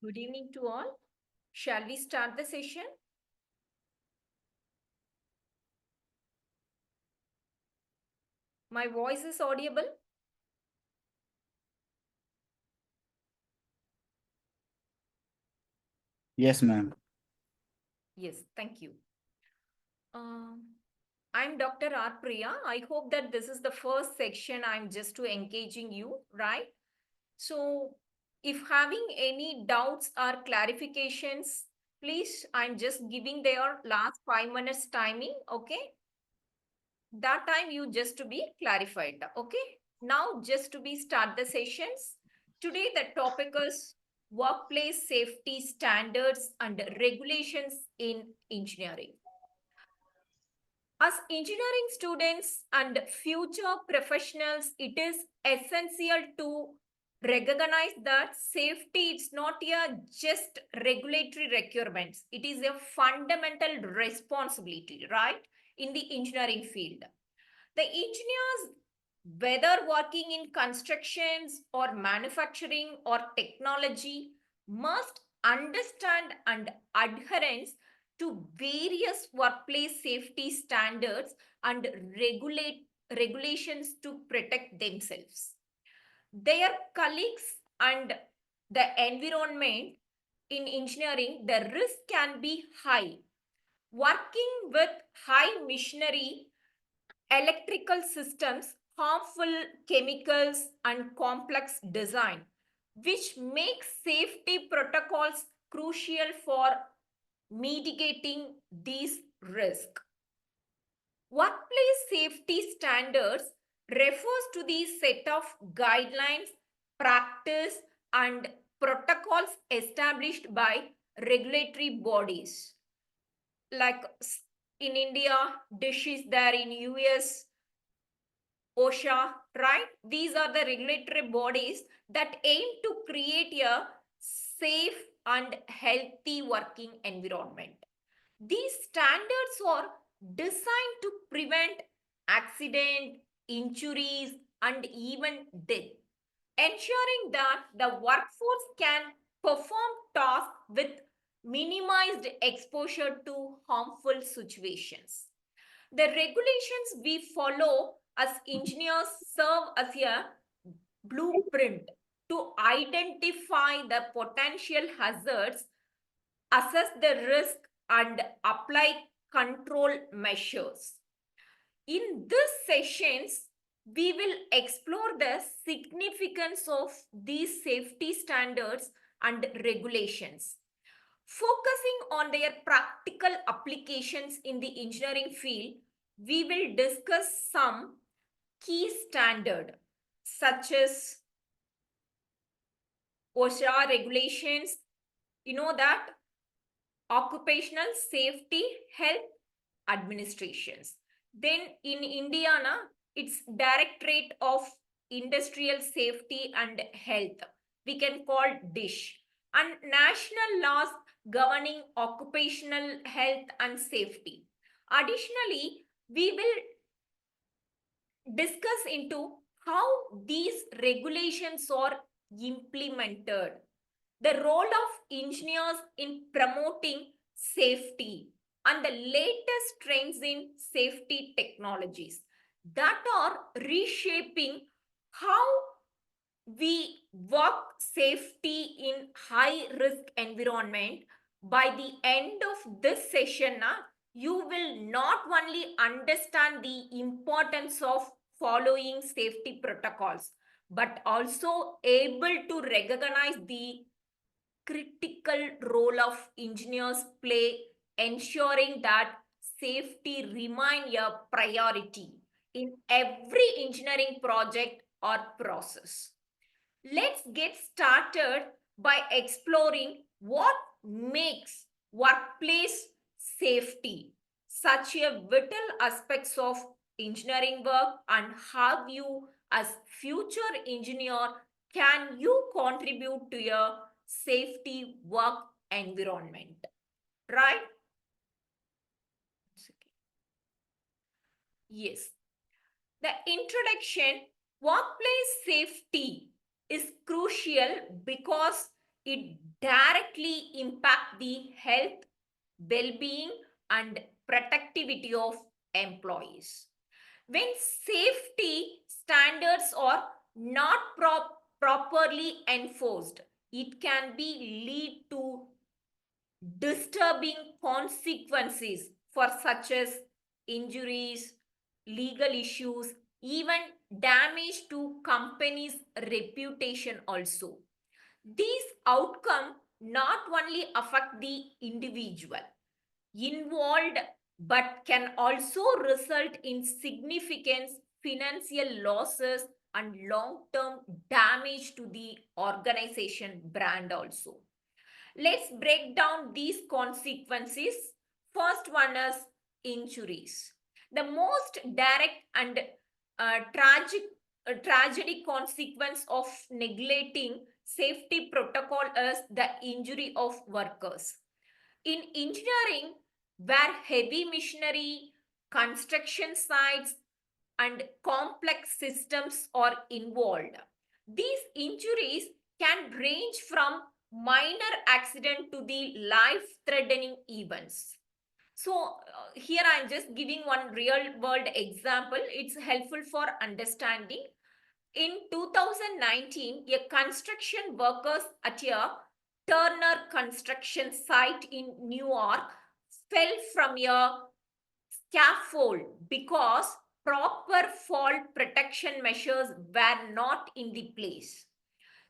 Good evening to all. Shall we start the session? My voice is audible? Yes, ma'am. Yes, thank you. Um, I'm Dr. R. Priya. I hope that this is the first section I'm just to engaging you, right? So, if having any doubts or clarifications, please, I'm just giving their last 5 minutes timing, okay? That time you just to be clarified, okay? Now just to be start the sessions. Today the topic is workplace safety standards and regulations in engineering. As engineering students and future professionals, it is essential to recognize that safety is not a just regulatory requirements. It is a fundamental responsibility, right? In the engineering field. The engineers, whether working in constructions or manufacturing or technology, must understand and adherence to various workplace safety standards and regulations to protect themselves, their colleagues, and the environment. In engineering, the risk can be high. Working with high machinery, electrical systems, harmful chemicals, and complex design, which makes safety protocols crucial for mitigating these risks. Workplace safety standards refers to the set of guidelines, practice, and protocols established by regulatory bodies. Like in India, DISH is there, in US, OSHA, right? These are the regulatory bodies that aim to create a safe and healthy working environment. These standards are designed to prevent accident, injuries, and even death, ensuring that the workforce can perform tasks with minimized exposure to harmful situations. The regulations we follow as engineers serve as a blueprint to identify the potential hazards, assess the risk, and apply control measures. In these sessions, we will explore the significance of these safety standards and regulations, focusing on their practical applications in the engineering field. We will discuss some key standards such as OSHA regulations, that occupational safety health administrations. Then in Indiana, it's Directorate of Industrial Safety and Health. We can call DISH. And national laws governing occupational health and safety. Additionally, we will discuss into how these regulations are implemented, the role of engineers in promoting safety, and the latest trends in safety technologies that are reshaping how we work safety in high risk environment. By the end of this session, you will not only understand the importance of following safety protocols, but also able to recognize the critical role of engineers play, ensuring that safety remain a priority in every engineering project or process. Let's get started by exploring what makes workplace safety such a vital aspects of engineering work, and how you as future engineer can you contribute to a safety work environment, right? Yes. The introduction: workplace safety is crucial because it directly impact the health, well-being, and productivity of employees. When safety standards are not properly enforced, it can be lead to disturbing consequences for such as injuries, legal issues, even damage to company's reputation also. These outcomes not only affect the individual involved but can also result in significant financial losses and long-term damage to the organization brand also. Let's break down these consequences. First one is injuries. The most direct and tragedy consequence of neglecting safety protocol is the injury of workers. In engineering, where heavy machinery, construction sites, and complex systems are involved, these injuries can range from minor accident to the life-threatening events. So here I'm just giving one real world example. It's helpful for understanding. In 2019, a construction workers at a Turner construction site in New York fell from a scaffold because proper fall protection measures were not in the place.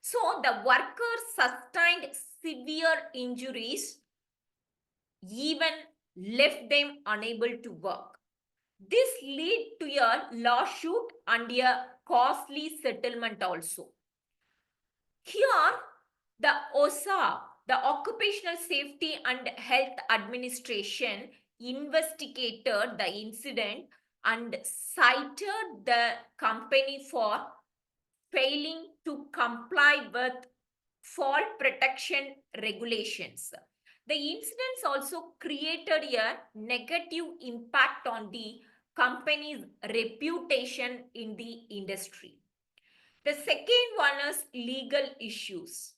So the workers sustained severe injuries, even left them unable to work. This led to a lawsuit and a costly settlement also. Here, the OSA, the Occupational Safety and Health Administration, investigated the incident and cited the company for failing to comply with fall protection regulations. The incidents also created a negative impact on the company's reputation in the industry. The second one is legal issues.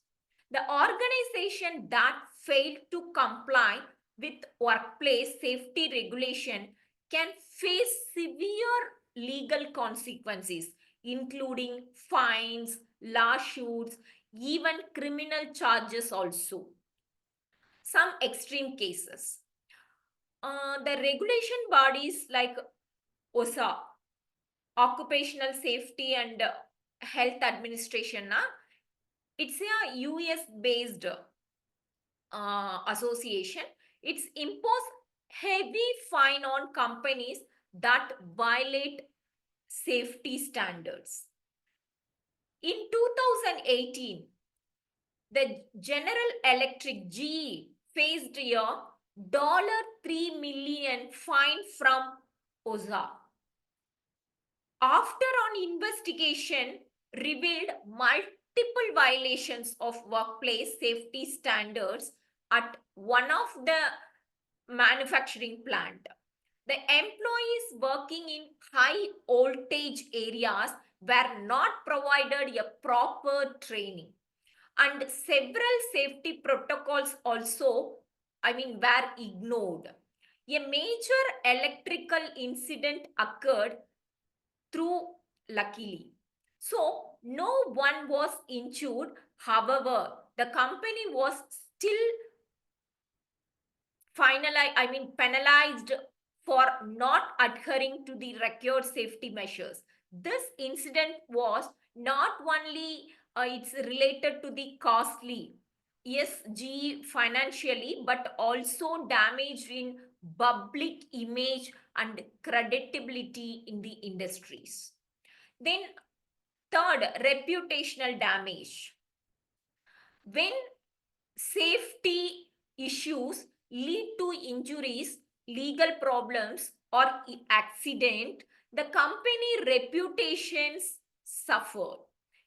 The organization that failed to comply with workplace safety regulation can face severe legal consequences, including fines, lawsuits, even criminal charges also. Some extreme cases. The regulation bodies like OSA, Occupational Safety and Health Administration, it's a US based association. It's impose heavy fine on companies that violate safety standards. In 2018, the General Electric GE faced a $3 million fine from OSA after an investigation revealed multiple violations of workplace safety standards at one of the manufacturing plant. The employees working in high voltage areas were not provided a proper training, and several safety protocols also, were ignored. A major electrical incident occurred through luckily. So no one was injured. However, the company was still penalized for not adhering to the required safety measures. This incident was not only it's related to the costly, yes, GE financially, but also damage in public image and credibility in the industries. Then third, reputational damage. When safety issues lead to injuries, legal problems, or accident, the company reputations suffer.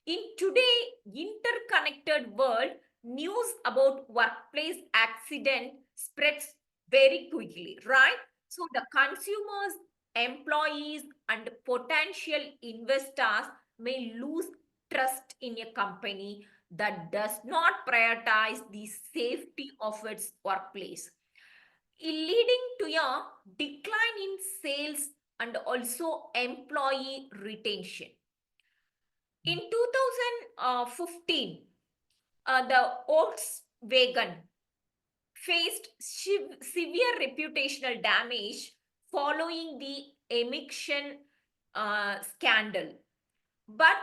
In today interconnected world, news about workplace accident spreads very quickly, right? So the consumers, employees, and potential investors may lose trust in a company that does not prioritize the safety of its workplace, leading to a decline in sales and also employee retention. In 2015, the Volkswagen faced severe reputational damage following the emission scandal. But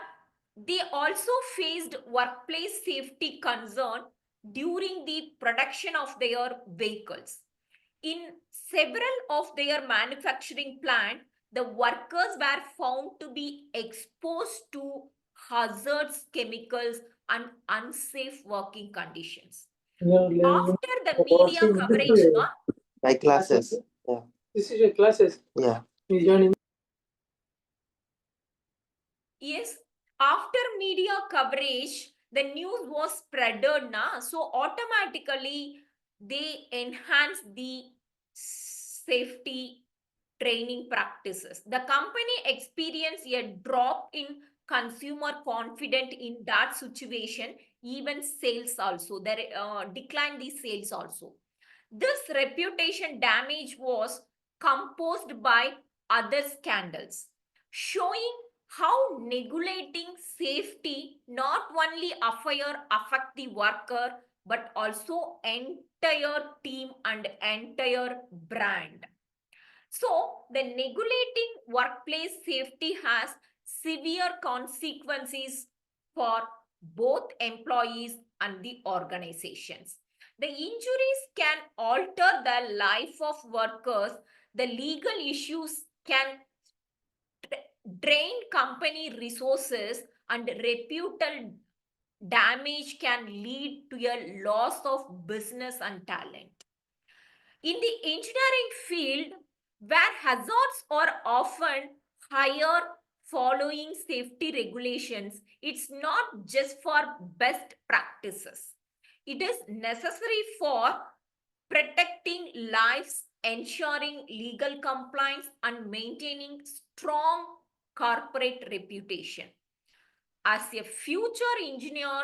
they also faced workplace safety concern during the production of their vehicles. In several of their manufacturing plants, the workers were found to be exposed to hazardous chemicals and unsafe working conditions. After the media coverage, My classes. Yeah. This is your classes. Yeah. You join. yes, after media coverage, the news was spreaded now, so automatically they enhance the safety training practices. The company experienced a drop in consumer confidence in that situation, even sales also. There declined the sales also. This reputation damage was composed by other scandals, showing how neglecting safety not only affect the worker but also entire team and entire brand. So, the neglecting workplace safety has severe consequences for both employees and the organizations. The injuries can alter the life of workers. The legal issues can drain company resources, and reputal damage can lead to a loss of business and talent. In the engineering field, where hazards are often higher following safety regulations, it's not just for best practices. It is necessary for protecting lives, ensuring legal compliance, and maintaining strong corporate reputation. As a future engineer,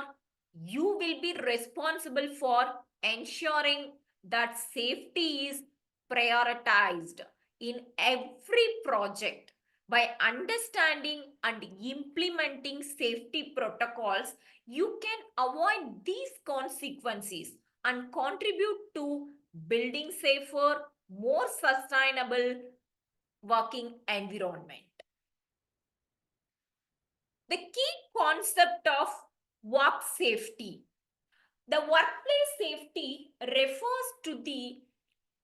you will be responsible for ensuring that safety is prioritized in every project. By understanding and implementing safety protocols, you can avoid these consequences and contribute to building safer, more sustainable working environment. The key concept of work safety. The workplace safety refers to the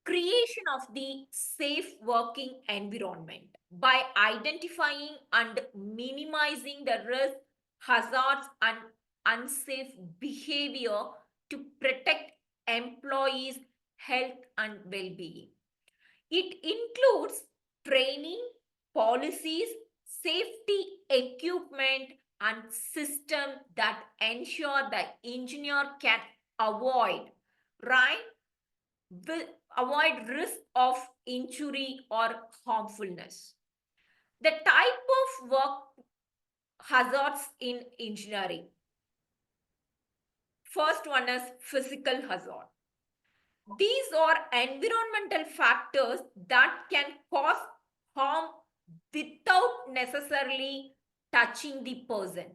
creation of the safe working environment by identifying and minimizing the risk, hazards, and unsafe behavior to protect employees' health and well being. It includes training, policies, safety equipment, and systems that ensure the engineer can avoid, right? Avoid risk of injury or harmfulness. The type of work hazards in engineering. First one is physical hazard. These are environmental factors that can cause harm without necessarily touching the person.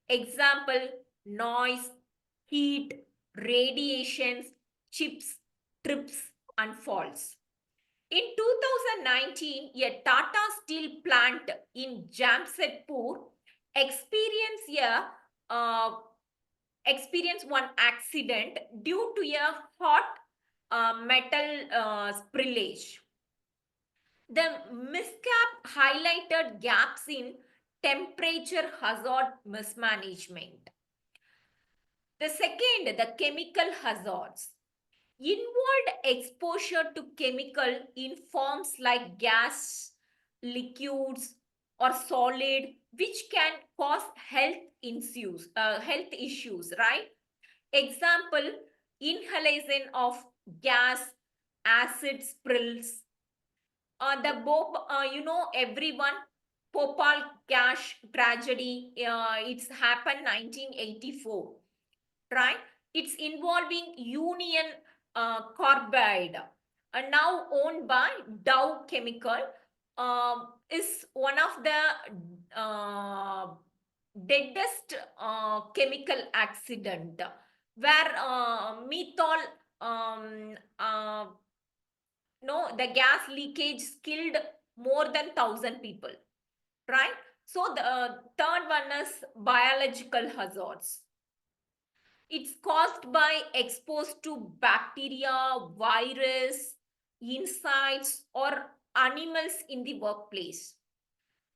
Example, noise, heat, radiations, chips, trips, and falls. In 2019, a Tata Steel plant in Jamshedpur uh, experienced one accident due to a hot metal spillage. The mishap highlighted gaps in temperature hazard mismanagement. The second, the chemical hazards. Involved exposure to chemical in forms like gas, liquids, or solid, which can cause health issues, right? Example, inhalation of gas, acid spills. Everyone, Bhopal gas tragedy, it's happened 1984. right? It's involving Union Carbide, now owned by Dow Chemical, is one of the deadest chemical accident where methyl no, the gas leakage killed more than 1,000 people, right? So the third one is biological hazards. It's caused by exposed to bacteria, virus, insects, or animals in the workplace.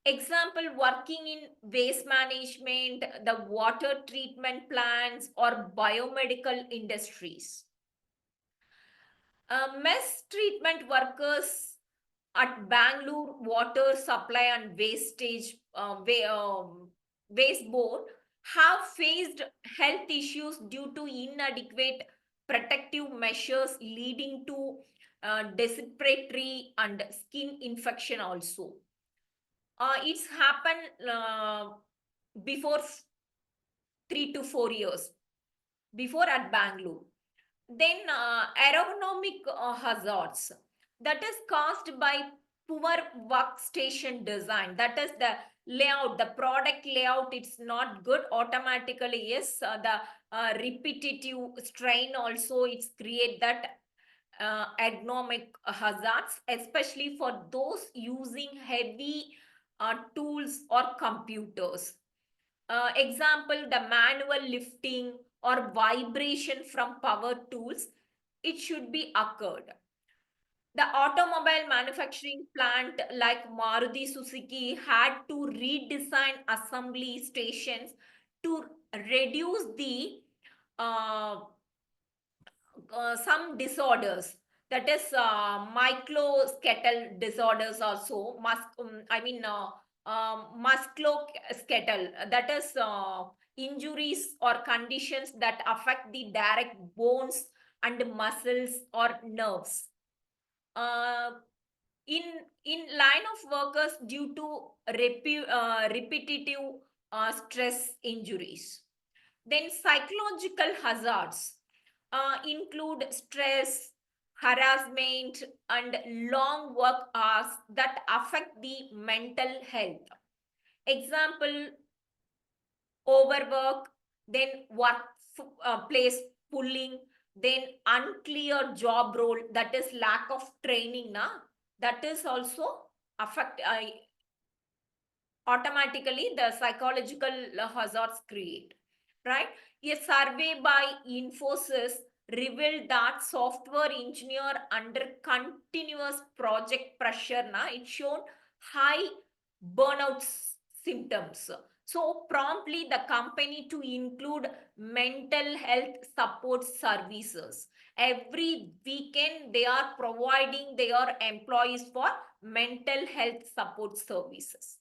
Example, working in waste management, the water treatment plants, or biomedical industries. Mess treatment workers at Bangalore Water Supply and Waste Board have faced health issues due to inadequate protective measures leading to respiratory and skin infection also. It's happened before 3 to 4 years before at Bangalore. Then ergonomic hazards that is caused by poor workstation design. That is the layout, the product layout. It's not good automatically. Yes, the repetitive strain also it's create that ergonomic hazards, especially for those using heavy tools or computers. Example, the manual lifting or vibration from power tools, it should be occurred. The automobile manufacturing plant like Maruti Suzuki had to redesign assembly stations to reduce the uh, some disorders, that is musculoskeletal disorders also musculoskeletal, that is injuries or conditions that affect the direct bones and muscles or nerves. uh, in line of workers due to repetitive stress injuries. Then psychological hazards include stress, harassment, and long work hours that affect the mental health. Example, overwork, then place pulling, then unclear job role, that is lack of training, that is also affect automatically the psychological hazards create, right? A survey by Infosys revealed that software engineer under continuous project pressure, it shown high burnout symptoms. So promptly the company to include mental health support services. Every weekend they are providing their employees for mental health support services.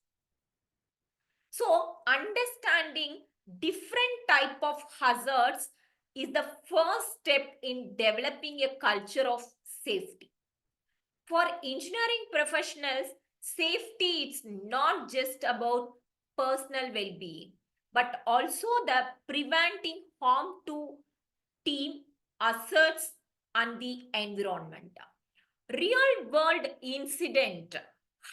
So understanding different type of hazards is the first step in developing a culture of safety. For engineering professionals, safety is not just about personal well-being, but also the preventing harm to team, assets, and the environment. Real world incident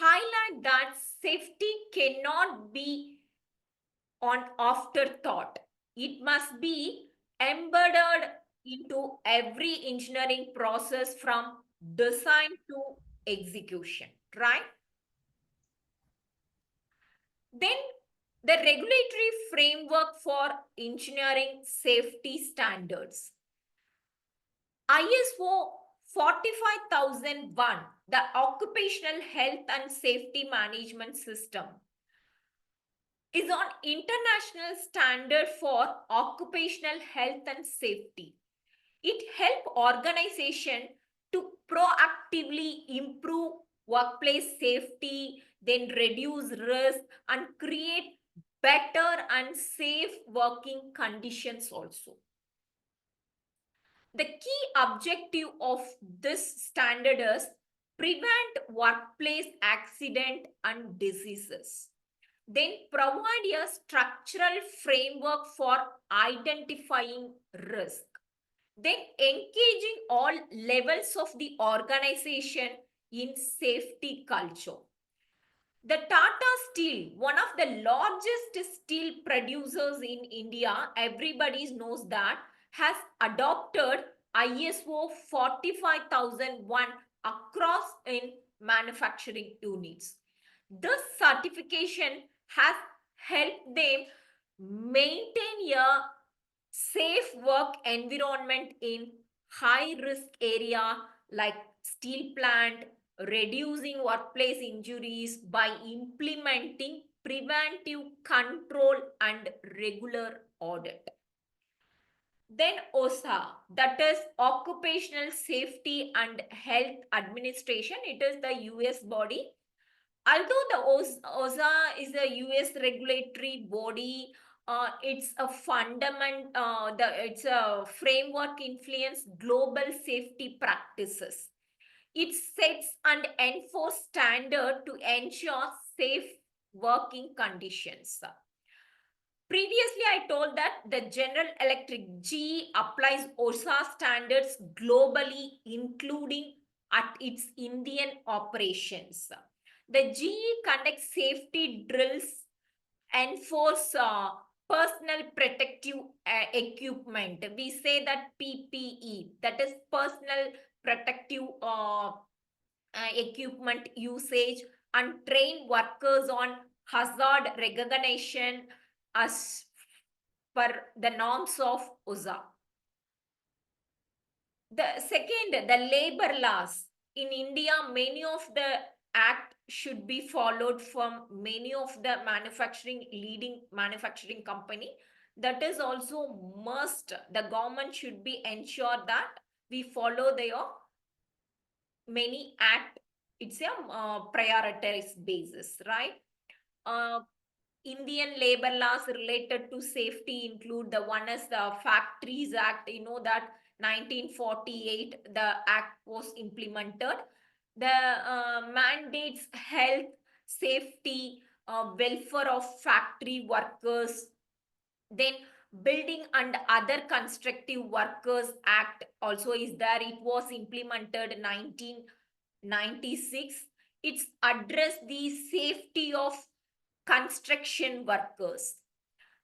highlight that safety cannot be on afterthought. It must be embedded into every engineering process from design to execution, right? Then the regulatory framework for engineering safety standards. ISO 45001, the Occupational Health and Safety Management System, is on international standard for occupational health and safety. It helps organization to proactively improve workplace safety, then reduce risk and create better and safe working conditions also. The key objective of this standard is prevent workplace accident and diseases. Then provide a structural framework for identifying risk. Then engaging all levels of the organization in safety culture. The Tata Steel, one of the largest steel producers in India, everybody knows that, has adopted ISO 45001 across in manufacturing units. This certification has helped them maintain a safe work environment in high risk area like steel plant, reducing workplace injuries by implementing preventive control and regular audit. Then OSHA, that is Occupational Safety and Health Administration. It is the US body. Although the OSHA is a US regulatory body, it's a it's a framework influence global safety practices. It sets and enforce standard to ensure safe working conditions. Previously, I told that the General Electric GE applies OSHA standards globally, including at its Indian operations. The GE conducts safety drills, enforce personal protective equipment. We say that PPE, that is personal protective equipment usage, and train workers on hazard recognition as per the norms of OSHA. The second, the labor laws. In India, many of the act should be followed from many of the leading manufacturing company. That is also must. The government should be ensure that we follow their many act. It's a prioritized basis, right? Indian labor laws related to safety include the one is the Factories Act. You know that 1948 the act was implemented. The mandates health, safety, welfare of factory workers. Then Building and Other Constructive Workers Act also is there. It was implemented 1996. It's addressed the safety of construction workers.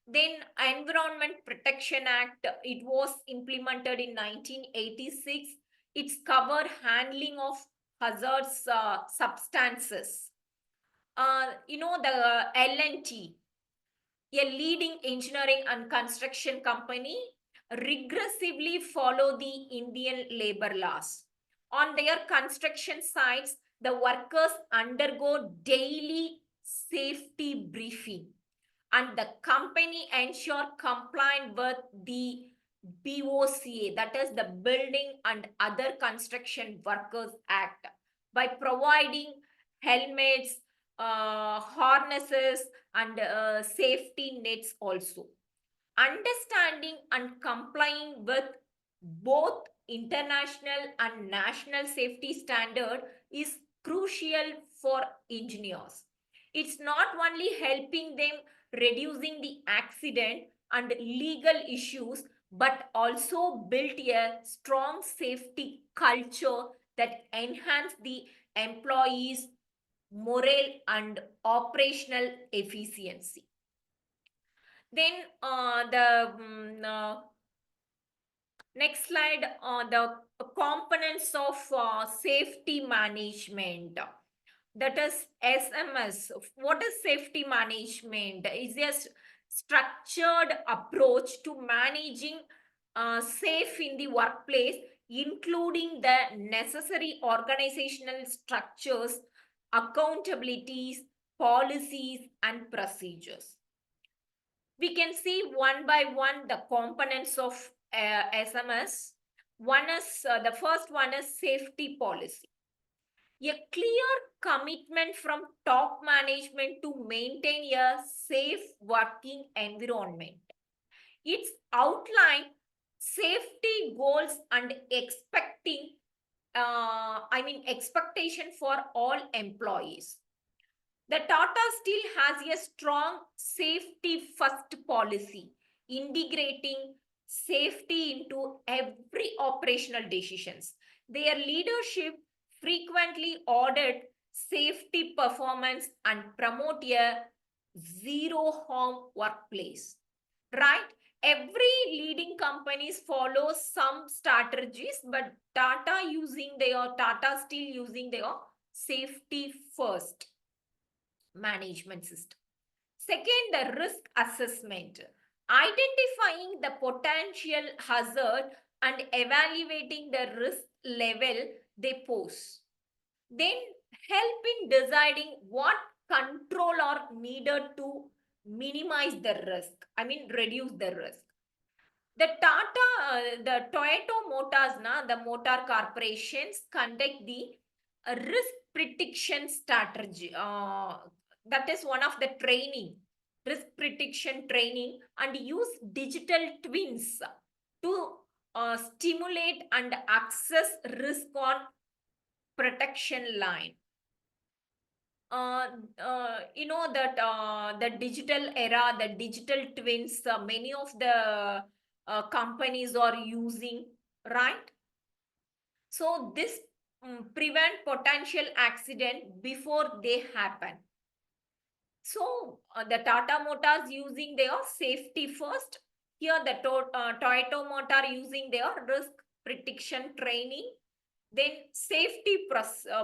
Then Environment Protection Act, it was implemented in 1986. It's covered handling of hazardous substances. The L&T, a leading engineering and construction company, regressively follow the Indian labor laws. On their construction sites, the workers undergo daily safety briefing, and the company ensure compliance with the BOCA, that is the Building and Other Construction Workers Act, by providing helmets, harnesses, and safety nets also. Understanding and complying with both international and national safety standard is crucial for engineers. It's not only helping them reducing the accident and legal issues, but also build a strong safety culture that enhance the employees' morale and operational efficiency. Then next slide, the components of safety management. That is SMS. What is safety management? It's a structured approach to managing safe in the workplace, including the necessary organizational structures, accountabilities, policies, and procedures. We can see one by one the components of SMS. The first one is safety policy. A clear commitment from top management to maintain a safe working environment. It's outlined safety goals and expectation for all employees. The Tata Steel has a strong safety first policy, integrating safety into every operational decisions. Their leadership frequently audit safety performance and promote a zero harm workplace. Right? Every leading companies follow some strategies, but Tata Steel using their safety first management system. Second, the risk assessment. Identifying the potential hazard and evaluating the risk level they pose. Then help in deciding what control are needed to minimize the risk. Reduce the risk. The Toyota Motors, the motor corporations conduct the risk prediction strategy. That is one of the training, risk prediction training, and use digital twins to stimulate and access risk on protection line. You know that the digital era, the digital twins, many of the companies are using, right? So this prevent potential accident before they happen. So the Tata Motors using their safety first. Here the Toyota Motor using their risk prediction training. Then safety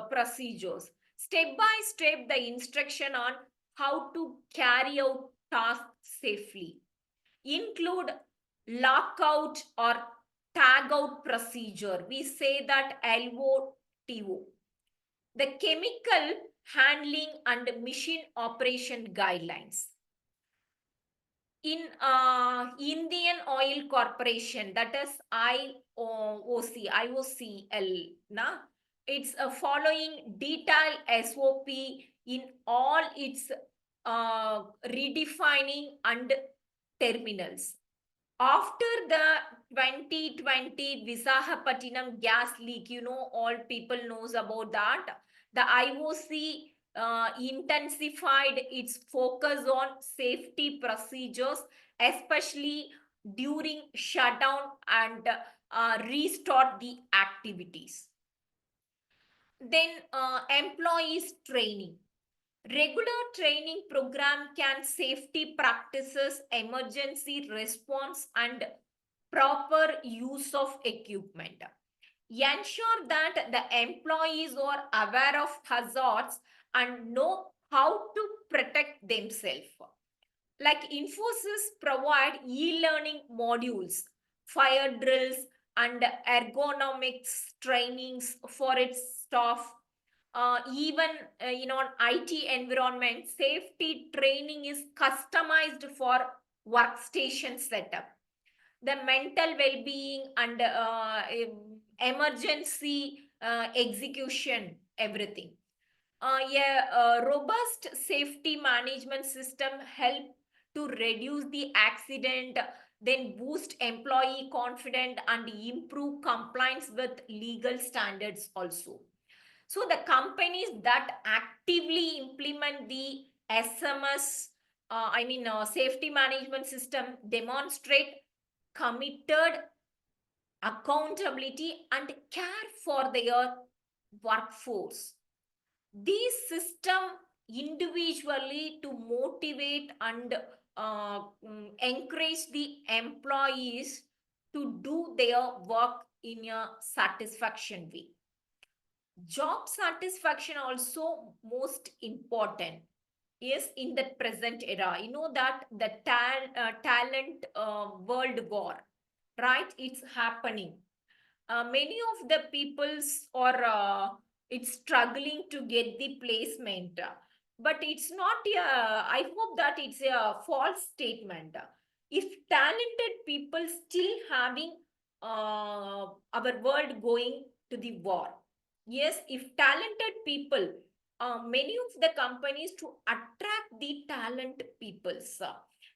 procedures. Step by step, the instruction on how to carry out tasks safely. Include lockout or tag out procedure. We say that LOTO. The chemical handling and machine operation guidelines. In Indian Oil Corporation, that is IOCL, it's following detailed SOP in all its redefining and terminals. After the 2020 Visakhapatnam gas leak, all people knows about that. The IOC intensified its focus on safety procedures, especially during shutdown, and restart the activities. Then employees training. Regular training program can safety practices, emergency response, and proper use of equipment. Ensure that the employees are aware of hazards and know how to protect themselves. Like Infosys provide e-learning modules, fire drills, and ergonomics trainings for its staff. Even in IT environment, safety training is customized for workstation setup. The mental well-being and emergency execution, everything. A robust safety management system help to reduce the accident, then boost employee confidence and improve compliance with legal standards also. So the companies that actively implement the SMS, safety management system, demonstrate committed accountability and care for their workforce. These system individually to motivate and encourage the employees to do their work in a satisfaction way. Job satisfaction also most important is in the present era. You know that the talent world war, right? It's happening. Many of the peoples are it's struggling to get the placement, but it's not I hope that it's a false statement. If talented people still having our world going to the war, yes, if talented people, many of the companies to attract the talent peoples,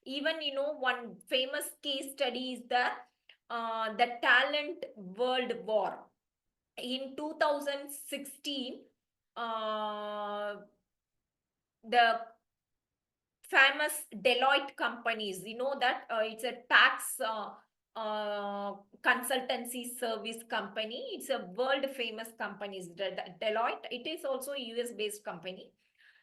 even one famous case study is the talent world war in 2016. the famous Deloitte companies. You know that it's a tax consultancy service company. It's a world famous company. Deloitte. It is also a US based company.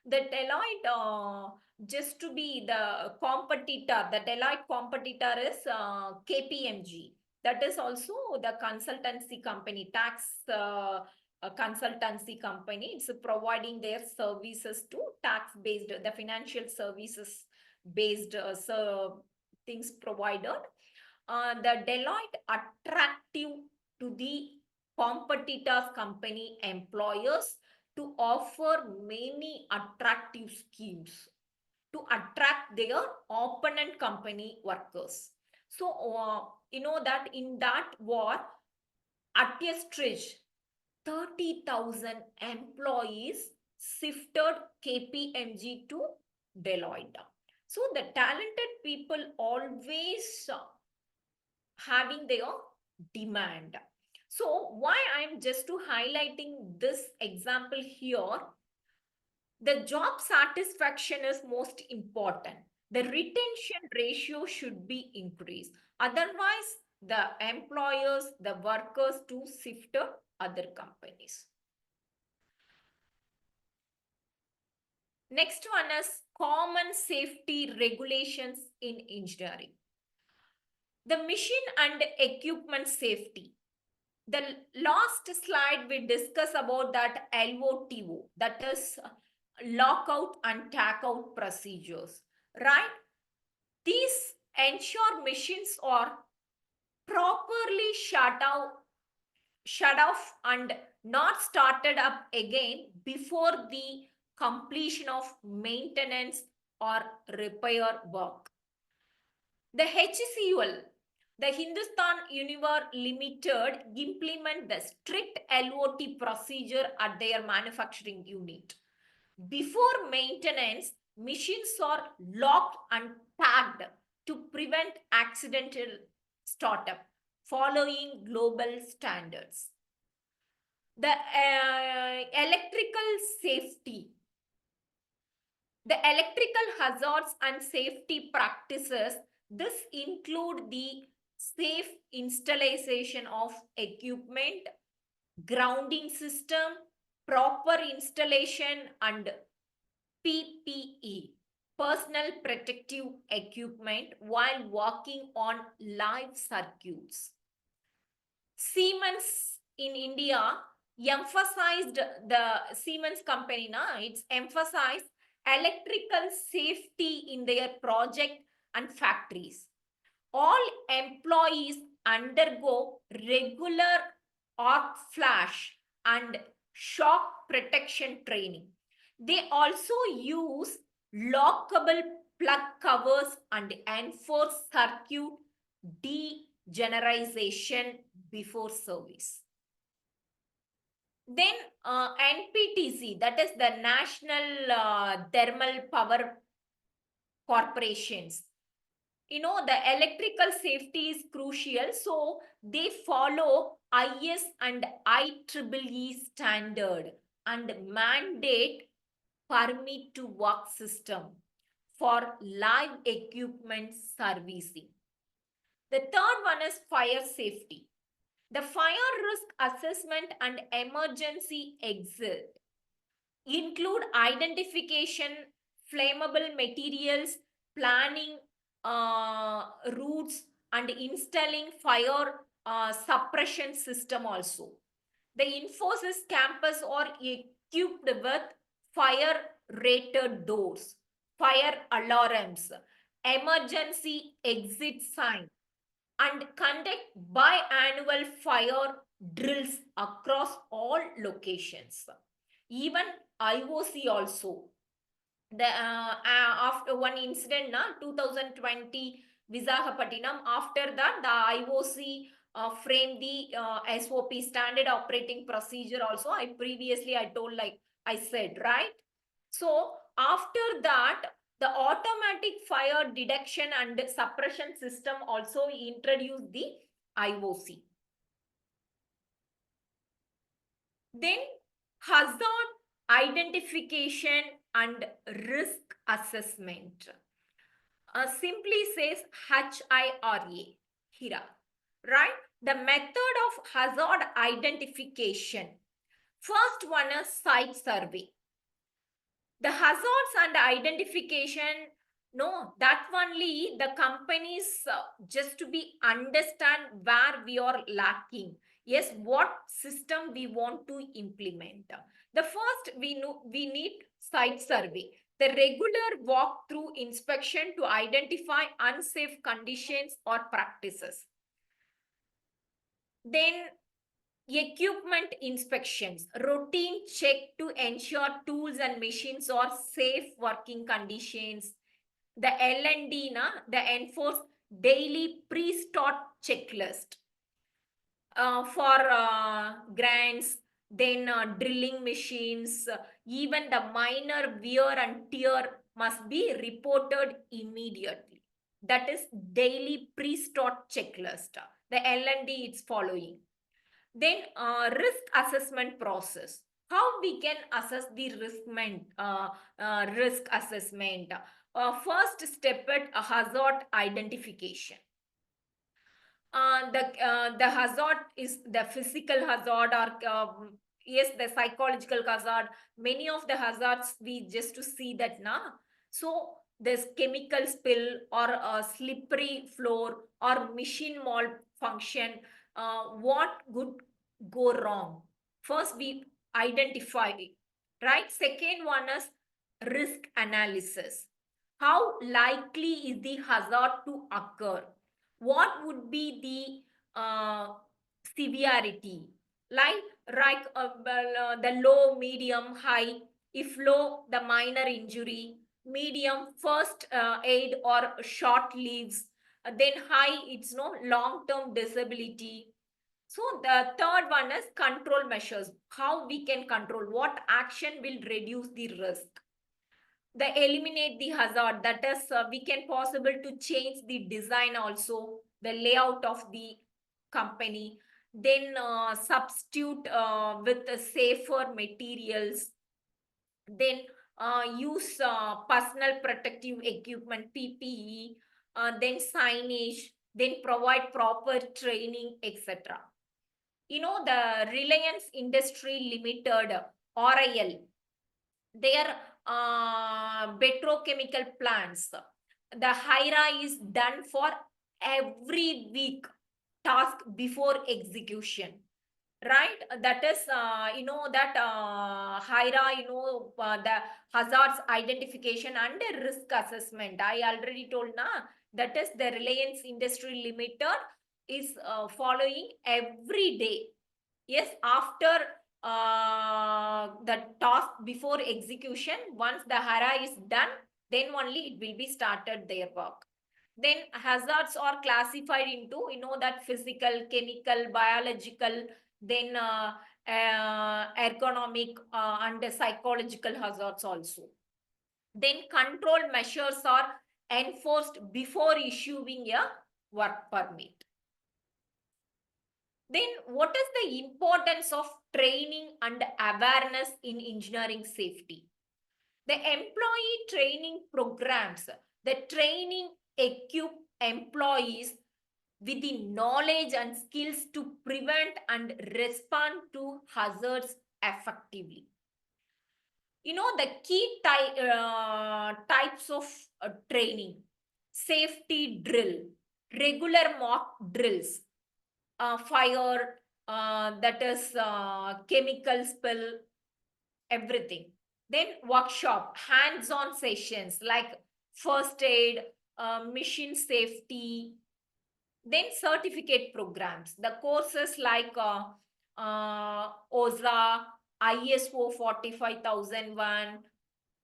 The Deloitte, just to be the competitor, the Deloitte competitor is KPMG. That is also the consultancy company, tax a consultancy company. It's providing their services to tax-based, the financial services based things provided. The Deloitte attractive to the competitors company employers to offer many attractive schemes to attract their opponent company workers. So, you know that in that war, at a stretch, 30,000 employees shifted KPMG to Deloitte. So the talented people always having their demand. So why I'm just to highlighting this example here, the job satisfaction is most important. The retention ratio should be increased. Otherwise, the employers, the workers to shift to other companies. Next one is common safety regulations in engineering. The machine and equipment safety. The last slide we discussed about that LOTO, that is lockout and tagout procedures, right? These ensure machines are properly shut off and not started up again before the completion of maintenance or repair work. The HCL, the Hindustan Unilever Limited, implement the strict LOT procedure at their manufacturing unit. Before maintenance, machines are locked and tagged to prevent accidental startup, following global standards. The electrical safety. The electrical hazards and safety practices, this include the safe installation of equipment, grounding system, proper installation and PPE, personal protective equipment, while working on live circuits. Siemens in India emphasized, the Siemens company, it's emphasized electrical safety in their project and factories. All employees undergo regular arc flash and shock protection training. They also use lockable plug covers and enforce circuit degeneration before service. Then NPTC, that is the National Thermal Power Corporations. You know, the electrical safety is crucial, so they follow IS and IEEE standard and mandate permit to work system for live equipment servicing. The third one is fire safety. The fire risk assessment and emergency exit include identification, flammable materials, planning routes, and installing fire suppression system also. The Infosys campus are equipped with fire rated doors, fire alarms, emergency exit sign, and conduct biannual fire drills across all locations. Even IOC also. The after one incident, 2020 Visakhapatnam. After that, the IOC framed the SOP, standard operating procedure. Also, I told, like I said, right? So after that, the automatic fire detection and suppression system also introduced the IOC. Then hazard identification and risk assessment. Simply says HIRA, HIRA, right? The method of hazard identification. First one is site survey. The hazards and identification, no, that only the companies just to be understand where we are lacking. Yes, what system we want to implement. The first we know we need site survey, the regular walk-through inspection to identify unsafe conditions or practices. Then equipment inspections, routine check to ensure tools and machines are safe working conditions. The L&D, the enforce daily pre-start checklist for grants, then drilling machines, even the minor wear and tear must be reported immediately. That is daily pre-start checklist. The L&D is following. Then risk assessment process. How we can assess the risk assessment? First step at a hazard identification. The hazard is the physical hazard or yes, the psychological hazard. Many of the hazards we just to see that now. So there's chemical spill or a slippery floor or machine malfunction. What could go wrong? First we identify it, right? Second one is risk analysis. How likely is the hazard to occur? What would be the severity? Like the low, medium, high. If low, the minor injury. Medium, first aid or short leaves. Then high, it's no long-term disability. So the third one is control measures. How we can control, what action will reduce the risk. The eliminate the hazard, that is we can possible to change the design also, the layout of the company. Then substitute with safer materials. Then use personal protective equipment, PPE. Then signage, then provide proper training, etc. You know, the Reliance Industry Limited, RIL, their petrochemical plants, the HIRA is done for every week task before execution, right? That is you know that HIRA, you know, the hazards identification and risk assessment I already told na, that is the Reliance Industry Limited is following every day. Yes, after the task before execution, once the HARA is done, then only it will be started their work. Then hazards are classified into, you know, that physical, chemical, biological, then ergonomic and psychological hazards also. Then control measures are enforced before issuing a work permit. Then what is the importance of training and awareness in engineering safety? The employee training programs, the training equip employees with the knowledge and skills to prevent and respond to hazards effectively. You know, the key types of training: safety drill, regular mock drills, fire, that is chemical spill, everything. Then workshop, hands-on sessions like first aid, machine safety. Then certificate programs, the courses like OSA, ISO 45001,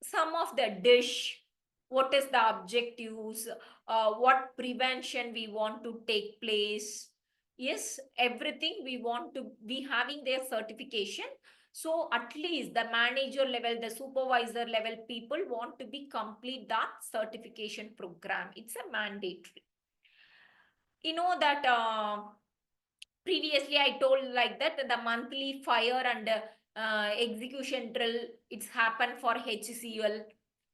some of the dish, what is the objectives, what prevention we want to take place. Yes, everything we want to be having their certification. So at least the manager level, the supervisor level people want to be complete that certification program. It's a mandatory. You know that previously I told like that the monthly fire and execution drill, it's happened for HCL,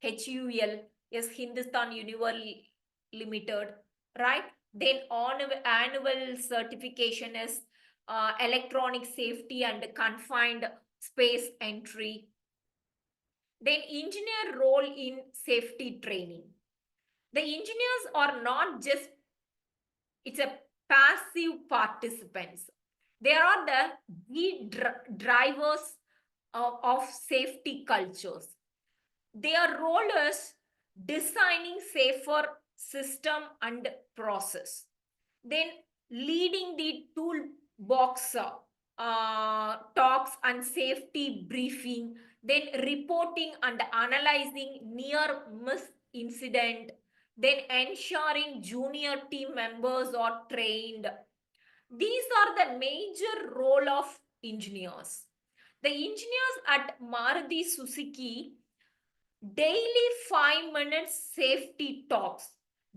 HUL, yes, Hindustan Unilever Limited, right? Then annual certification is electronic safety and confined space entry. Then engineer role in safety training. The engineers are not just, it's a passive participants. They are the drivers of safety cultures. Their role is designing safer system and process. Then leading the toolbox talks and safety briefing, then reporting and analyzing near miss incident, then ensuring junior team members are trained. These are the major role of engineers. The engineers at Maruti Suzuki daily 5 minutes safety talks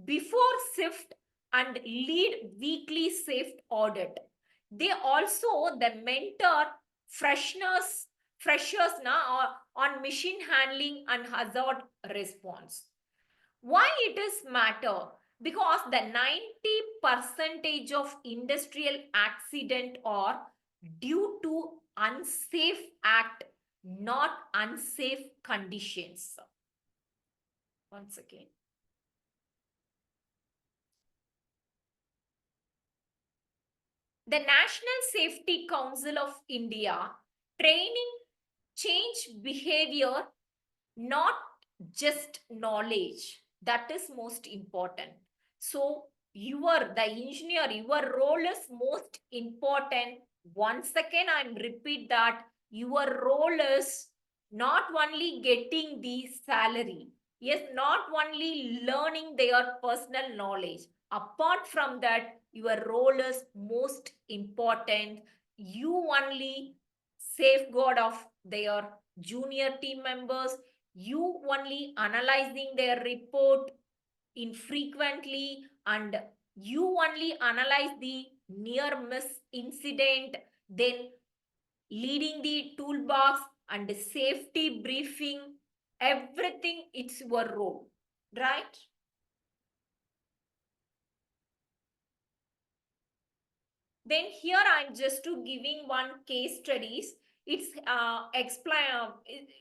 before shift and lead weekly safety audit. They also the mentor freshers now on machine handling and hazard response. Why it is matter? Because the 90% of industrial accident are due to unsafe act, not unsafe conditions. Once again. The National Safety Council of India training change behavior, not just knowledge. That is most important. So the engineer, your role is most important. Once again, I repeat that your role is not only getting the salary, yes, not only learning their personal knowledge. Apart from that, your role is most important. You only safeguard of their junior team members, you only analyzing their report infrequently, and you only analyze the near miss incident, then leading the toolbox and the safety briefing, everything it's your role, right? Then here I'm just to giving one case studies. It's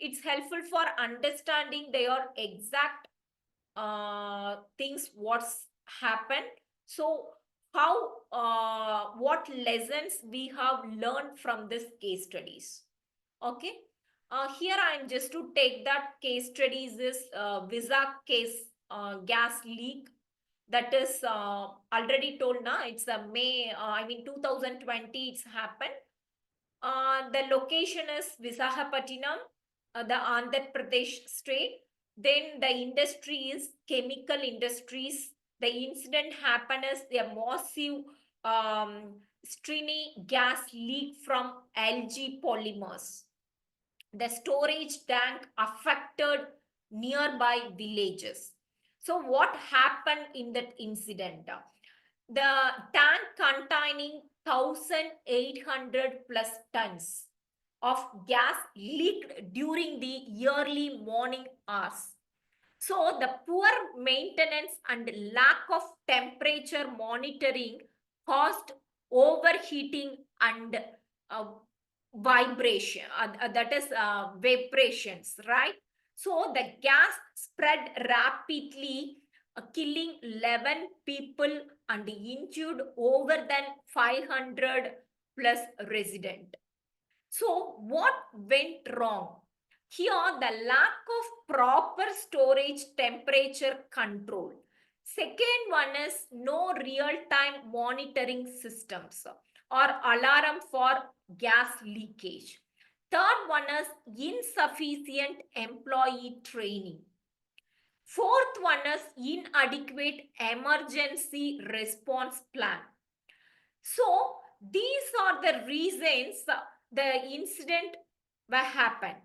it's helpful for understanding their exact things what's happened. So how what lessons we have learned from this case studies. Okay, here I'm just to take that case studies is visa case, gas leak, that is already told now. It's a May, I mean 2020 it's happened. The location is Visakhapatnam, the Andhra Pradesh state. Then the industry is chemical industries. The incident happened as a massive stringy gas leak from LG polymers. The storage tank affected nearby villages. So what happened in that incident? The tank containing 1,800 plus tons of gas leaked during the early morning hours. So the poor maintenance and lack of temperature monitoring caused overheating and vibration, that is vibrations, right? So the gas spread rapidly, killing 11 people and injured over than 500 plus resident. So what went wrong? Here, the lack of proper storage temperature control. Second one is no real-time monitoring systems or alarm for gas leakage. Third one is insufficient employee training. Fourth one is inadequate emergency response plan. So these are the reasons the incident happened.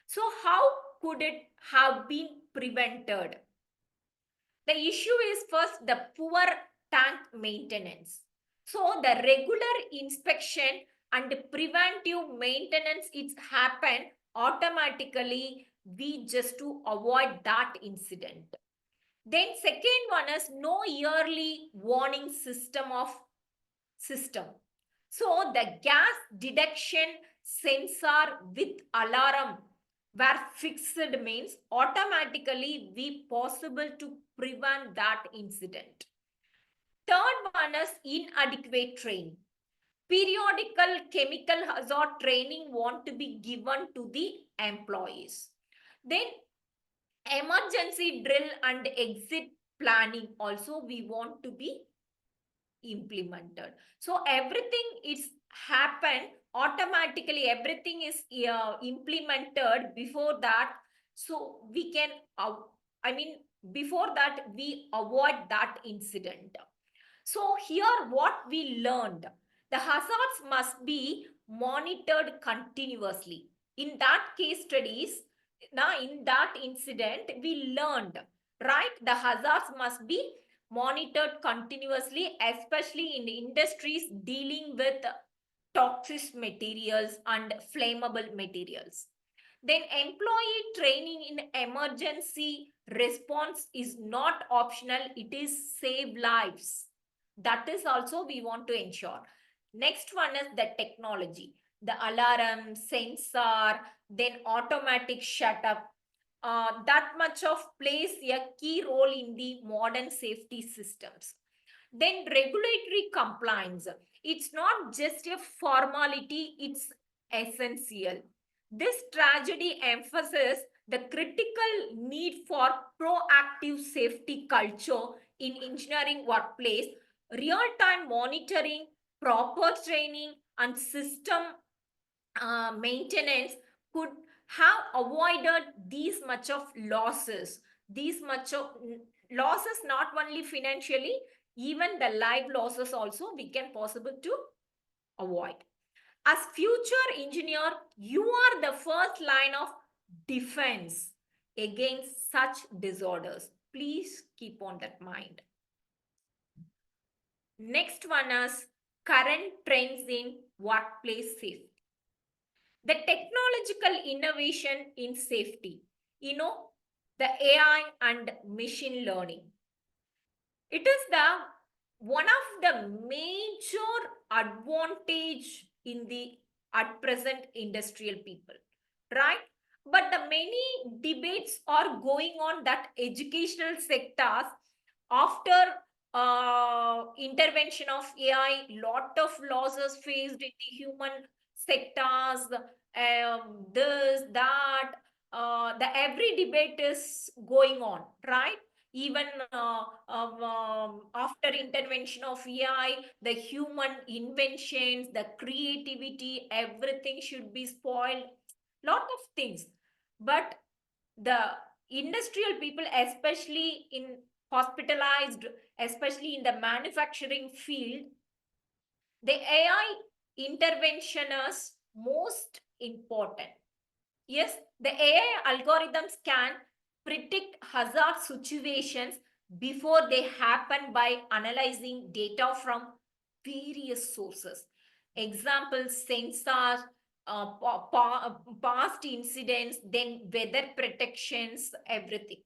So how could it have been prevented? The issue is first the poor tank maintenance. So the regular inspection and preventive maintenance it's happen automatically, we just to avoid that incident. Then second one is no yearly warning system. So the gas detection sensor with alarm where fixed means automatically we possible to prevent that incident. Third one is inadequate training. Periodical chemical hazard training want to be given to the employees. Then emergency drill and exit planning also we want to be implemented. So everything is happen automatically, everything is implemented before that, so we can before that we avoid that incident. So here what we learned, the hazards must be monitored continuously. In that case studies, now in that incident we learned, right, the hazards must be monitored continuously, especially in industries dealing with toxic materials and flammable materials. Then employee training in emergency response is not optional, it is save lives. That is also we want to ensure. Next one is the technology, the alarm, sensor, then automatic shut-up. That much of plays a key role in the modern safety systems. Then regulatory compliance. It's not just a formality, it's essential. This tragedy emphasizes the critical need for proactive safety culture in engineering workplace, real-time monitoring, proper training, and system maintenance could have avoided these much of losses. These much of losses not only financially, even the life losses also we can possible to avoid. As future engineer, you are the first line of defense against such disorders. Please keep on that mind. Next one is current trends in workplace safety. The technological innovation in safety, the AI and machine learning. It is the one of the major advantage in the at present industrial people, right? But the many debates are going on that educational sectors after intervention of AI, lot of losses faced in the human sectors, this, that, the every debate is going on, right? Even after intervention of AI, the human inventions, the creativity, everything should be spoiled. Lot of things. But the industrial people, especially in hospitalized, especially in the manufacturing field, the AI intervention is most important. Yes, the AI algorithms can predict hazard situations before they happen by analyzing data from various sources. Examples, sensors, past incidents, then weather protections, everything.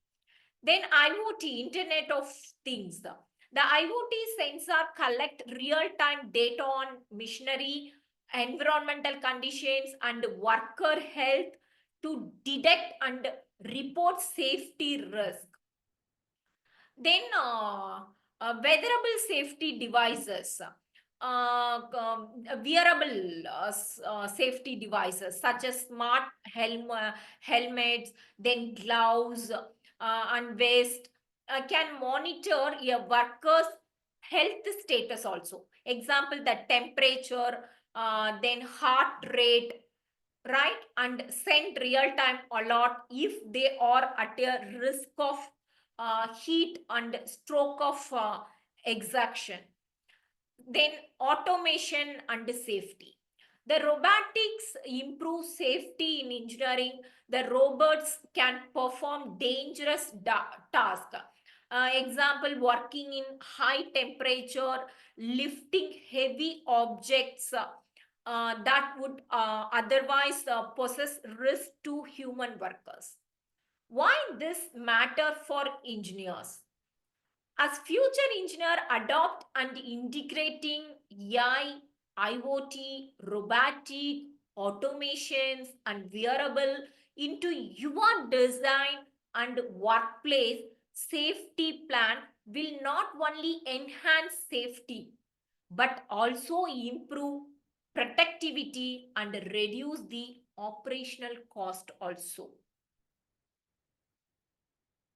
Then IoT, Internet of Things. The IoT sensor collect real-time data on machinery, environmental conditions, and worker health to detect and report safety risk. Then wearable safety devices, wearable safety devices such as smart helmets, then gloves and vest can monitor a worker's health status also. Example, the temperature, then heart rate, right? And send real-time alert if they are at a risk of heat and stroke of exhaustion. Then automation and safety. The robotics improve safety in engineering. The robots can perform dangerous tasks. Example, working in high temperature, lifting heavy objects, that would otherwise poses risk to human workers. Why this matter for engineers? As future engineer adopt and integrating AI, IoT, robotic, automations and wearable into your design and workplace, safety plan will not only enhance safety but also improve productivity and reduce the operational cost also.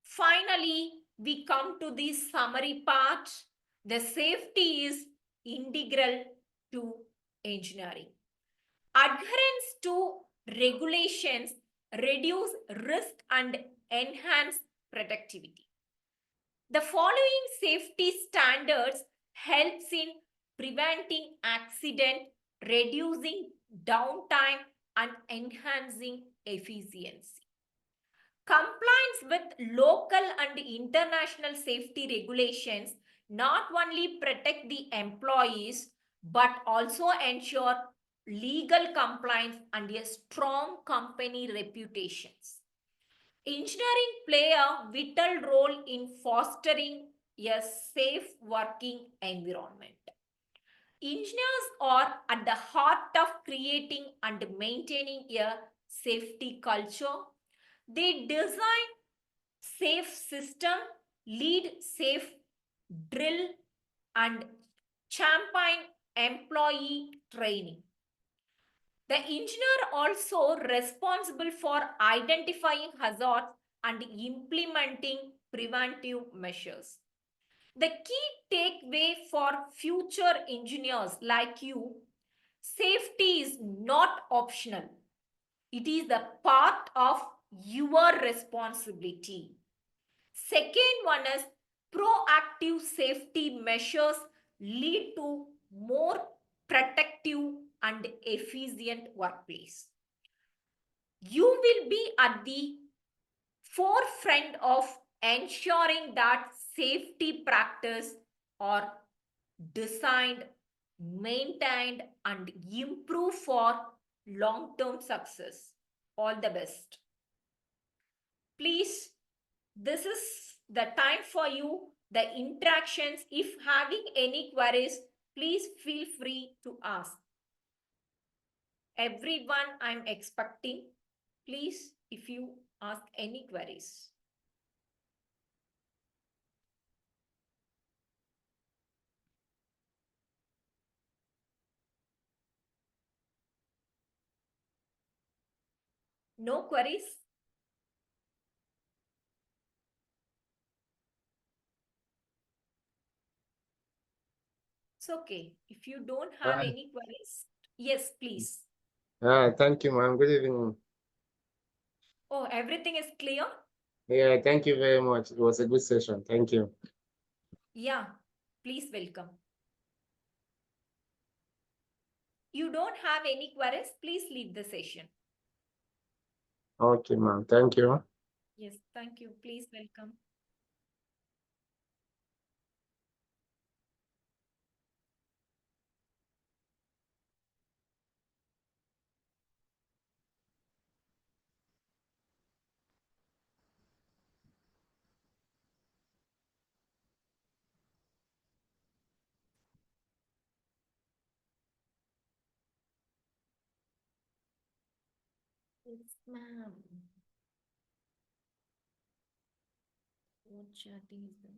Finally, we come to the summary part. The safety is integral to engineering. Adherence to regulations reduce risk and enhance productivity. The following safety standards helps in preventing accident, reducing downtime and enhancing efficiency. Compliance with local and international safety regulations not only protect the employees but also ensure legal compliance and a strong company reputations. Engineering play a vital role in fostering a safe working environment. Engineers are at the heart of creating and maintaining a safety culture. They design safe system, lead safe drill and champion employee training. The engineer also responsible for identifying hazards and implementing preventive measures. The key takeaway for future engineers like you, safety is not optional. It is the part of your responsibility. Second one is proactive safety measures lead to more protective and efficient workplace. You will be at the forefront of ensuring that safety practice are designed, maintained, and improved for long-term success. All the best. Please, this is the time for you, the interactions. If having any queries, please feel free to ask. Everyone I'm expecting, please, if you ask any queries. No queries? It's okay. If you don't have Hi. any queries, yes, please. Thank you, ma'am. Good evening. Oh, everything is clear? Yeah, thank you very much. It was a good session. Thank you. Yeah, please welcome. You don't have any queries, please leave the session. Okay, ma'am. Thank you. Yes, thank you. Please welcome. Yes, ma'am. What chat is that?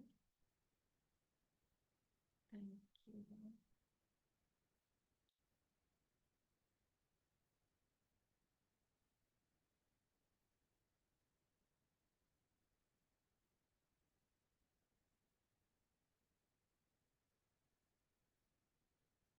Thank you.